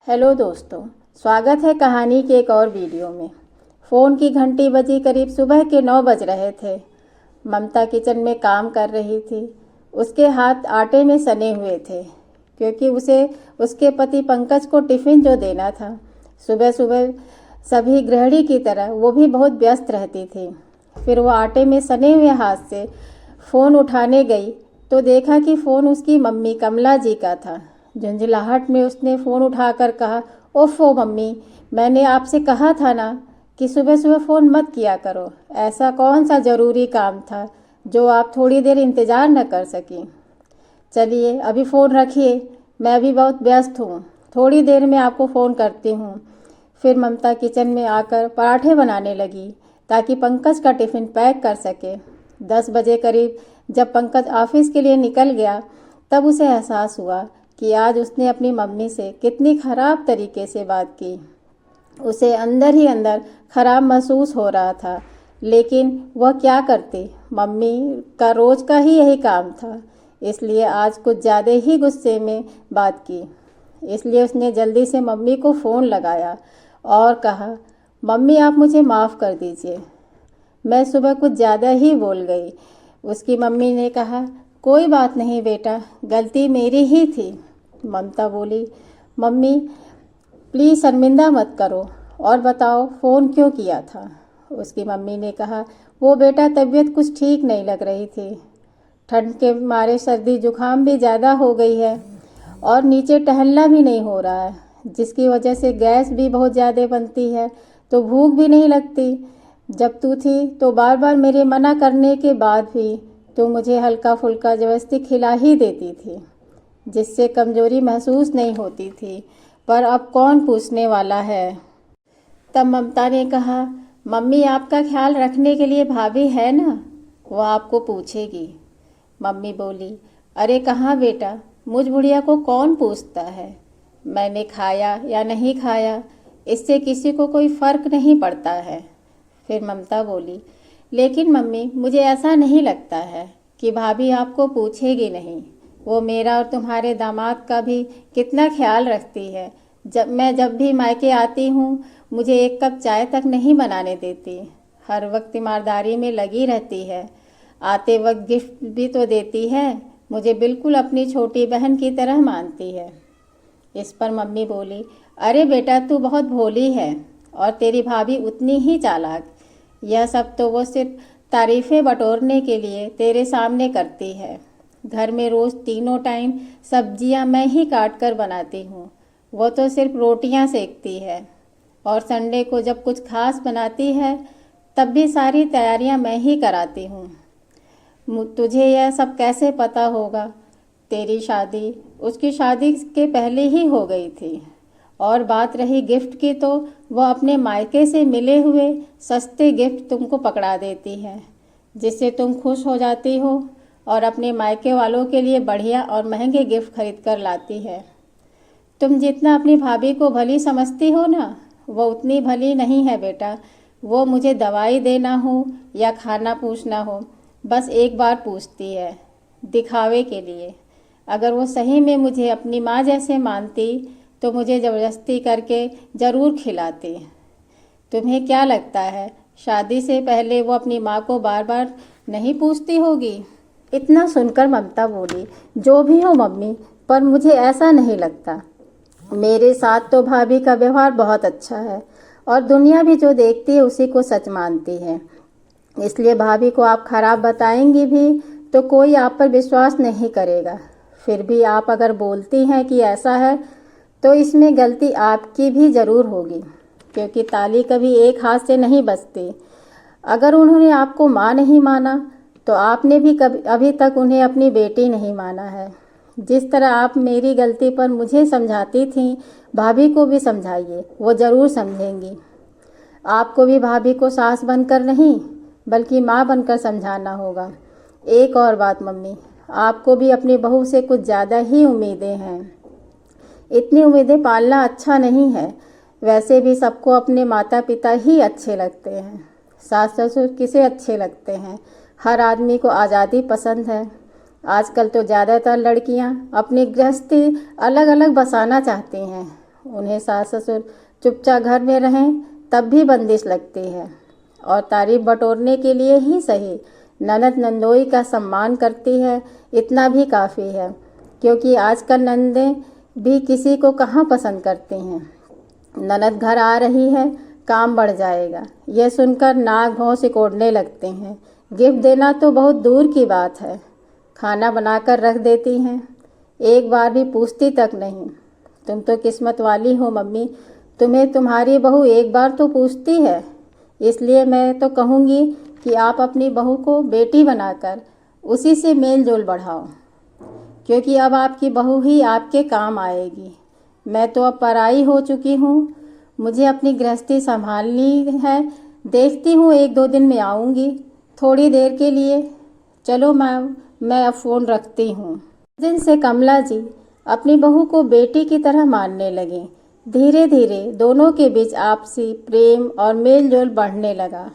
Hello दोस्तों, स्वागत है कहानी के एक और वीडियो में। फ़ोन की घंटी बजी करीब सुबह के 9 बज रहे थे। ममता किचन में काम कर रही थी। उसके हाथ आटे में सने हुए थे क्योंकि उसे उसके पति पंकज को टिफ़िन जो देना था। सुबह सुबह सभी गृहिणी की तरह वो भी बहुत व्यस्त रहती थी। फिर वो आटे में सने हुए हाथ से फ़ोन उठाने गई तो देखा कि फ़ोन उसकी मम्मी कमला जी का था। झुंझलाहट में उसने फ़ोन उठाकर कहा, ओफ़ो मम्मी, मैंने आपसे कहा था ना कि सुबह सुबह फ़ोन मत किया करो। ऐसा कौन सा ज़रूरी काम था जो आप थोड़ी देर इंतज़ार न कर सकीं? चलिए अभी फ़ोन रखिए, मैं अभी बहुत व्यस्त हूँ, थोड़ी देर में आपको फ़ोन करती हूँ। फिर ममता किचन में आकर पराठे बनाने लगी ताकि पंकज का टिफ़िन पैक कर सके। 10 बजे करीब जब पंकज ऑफिस के लिए निकल गया तब उसे एहसास हुआ कि आज उसने अपनी मम्मी से कितनी ख़राब तरीके से बात की। उसे अंदर ही अंदर ख़राब महसूस हो रहा था, लेकिन वह क्या करती, मम्मी का रोज़ का ही यही काम था। इसलिए आज कुछ ज़्यादा ही गुस्से में बात की। इसलिए उसने जल्दी से मम्मी को फ़ोन लगाया और कहा, मम्मी आप मुझे माफ़ कर दीजिए, मैं सुबह कुछ ज़्यादा ही बोल गई। उसकी मम्मी ने कहा, कोई बात नहीं बेटा, गलती मेरी ही थी। ममता बोली, मम्मी प्लीज़ शर्मिंदा मत करो और बताओ फ़ोन क्यों किया था। उसकी मम्मी ने कहा, वो बेटा तबीयत कुछ ठीक नहीं लग रही थी। ठंड के मारे सर्दी जुकाम भी ज़्यादा हो गई है और नीचे टहलना भी नहीं हो रहा है, जिसकी वजह से गैस भी बहुत ज़्यादा बनती है, तो भूख भी नहीं लगती। जब तू थी तो बार बार मेरे मना करने के बाद भी तू मुझे हल्का फुल्का ज़बरदस्ती खिला ही देती थी, जिससे कमज़ोरी महसूस नहीं होती थी। पर अब कौन पूछने वाला है। तब ममता ने कहा, मम्मी आपका ख्याल रखने के लिए भाभी है ना, वो आपको पूछेगी। मम्मी बोली, अरे कहाँ बेटा, मुझ बुढ़िया को कौन पूछता है, मैंने खाया या नहीं खाया, इससे किसी को कोई फ़र्क नहीं पड़ता है। फिर ममता बोली, लेकिन मम्मी मुझे ऐसा नहीं लगता है कि भाभी आपको पूछेगी नहीं। वो मेरा और तुम्हारे दामाद का भी कितना ख्याल रखती है। जब भी मायके आती हूँ मुझे एक कप चाय तक नहीं बनाने देती। हर वक्त ईमानदारी में लगी रहती है। आते वक्त गिफ्ट भी तो देती है। मुझे बिल्कुल अपनी छोटी बहन की तरह मानती है। इस पर मम्मी बोली, अरे बेटा तू बहुत भोली है और तेरी भाभी उतनी ही चालाक। यह सब तो वो सिर्फ तारीफ़ें बटोरने के लिए तेरे सामने करती है। घर में रोज़ तीनों टाइम सब्जियां मैं ही काट कर बनाती हूँ, वो तो सिर्फ रोटियां सेकती है। और संडे को जब कुछ खास बनाती है तब भी सारी तैयारियां मैं ही कराती हूँ। तुझे यह सब कैसे पता होगा? तेरी शादी उसकी शादी के पहले ही हो गई थी। और बात रही गिफ्ट की, तो वह अपने मायके से मिले हुए सस्ते गिफ्ट तुमको पकड़ा देती है, जिससे तुम खुश हो जाती हो और अपने मायके वालों के लिए बढ़िया और महंगे गिफ्ट खरीद कर लाती है। तुम जितना अपनी भाभी को भली समझती हो ना, वो उतनी भली नहीं है बेटा। वो मुझे दवाई देना हो या खाना पूछना हो, बस एक बार पूछती है, दिखावे के लिए। अगर वो सही में मुझे अपनी माँ जैसे मानती तो मुझे ज़बरदस्ती करके ज़रूर खिलाती। तुम्हें क्या लगता है, शादी से पहले वो अपनी माँ को बार बार नहीं पूछती होगी? इतना सुनकर ममता बोली, जो भी हो मम्मी, पर मुझे ऐसा नहीं लगता। मेरे साथ तो भाभी का व्यवहार बहुत अच्छा है और दुनिया भी जो देखती है उसी को सच मानती है। इसलिए भाभी को आप खराब बताएंगी भी तो कोई आप पर विश्वास नहीं करेगा। फिर भी आप अगर बोलती हैं कि ऐसा है तो इसमें गलती आपकी भी ज़रूर होगी, क्योंकि ताली कभी एक हाथ से नहीं बजती। अगर उन्होंने आपको माँ नहीं माना तो आपने भी कभी अभी तक उन्हें अपनी बेटी नहीं माना है। जिस तरह आप मेरी गलती पर मुझे समझाती थीं, भाभी को भी समझाइए, वो ज़रूर समझेंगी। आपको भी भाभी को सास बनकर नहीं बल्कि माँ बनकर समझाना होगा। एक और बात मम्मी, आपको भी अपनी बहू से कुछ ज़्यादा ही उम्मीदें हैं। इतनी उम्मीदें पालना अच्छा नहीं है। वैसे भी सबको अपने माता पिता ही अच्छे लगते हैं, सास ससुर किसे अच्छे लगते हैं? हर आदमी को आज़ादी पसंद है। आजकल तो ज़्यादातर लड़कियां अपनी गृहस्थी अलग अलग बसाना चाहती हैं। उन्हें सास ससुर चुपचाप घर में रहें तब भी बंदिश लगती है, और तारीफ बटोरने के लिए ही सही ननद नंदोई का सम्मान करती है, इतना भी काफ़ी है, क्योंकि आजकल नंदें भी किसी को कहाँ पसंद करती हैं। ननद घर आ रही है, काम बढ़ जाएगा, यह सुनकर नाक भौं सिकोड़ने लगते हैं। गिफ्ट देना तो बहुत दूर की बात है, खाना बनाकर रख देती हैं, एक बार भी पूछती तक नहीं। तुम तो किस्मत वाली हो मम्मी, तुम्हें तुम्हारी बहू एक बार तो पूछती है। इसलिए मैं तो कहूँगी कि आप अपनी बहू को बेटी बनाकर उसी से मेल जोल बढ़ाओ, क्योंकि अब आपकी बहू ही आपके काम आएगी। मैं तो अब पराई हो चुकी हूँ, मुझे अपनी गृहस्थी संभालनी है। देखती हूँ 1-2 दिन में आऊँगी, थोड़ी देर के लिए। चलो मैं अब फ़ोन रखती हूँ। उस दिन से कमला जी अपनी बहू को बेटी की तरह मानने लगीं। धीरे धीरे दोनों के बीच आपसी प्रेम और मेल जोल बढ़ने लगा।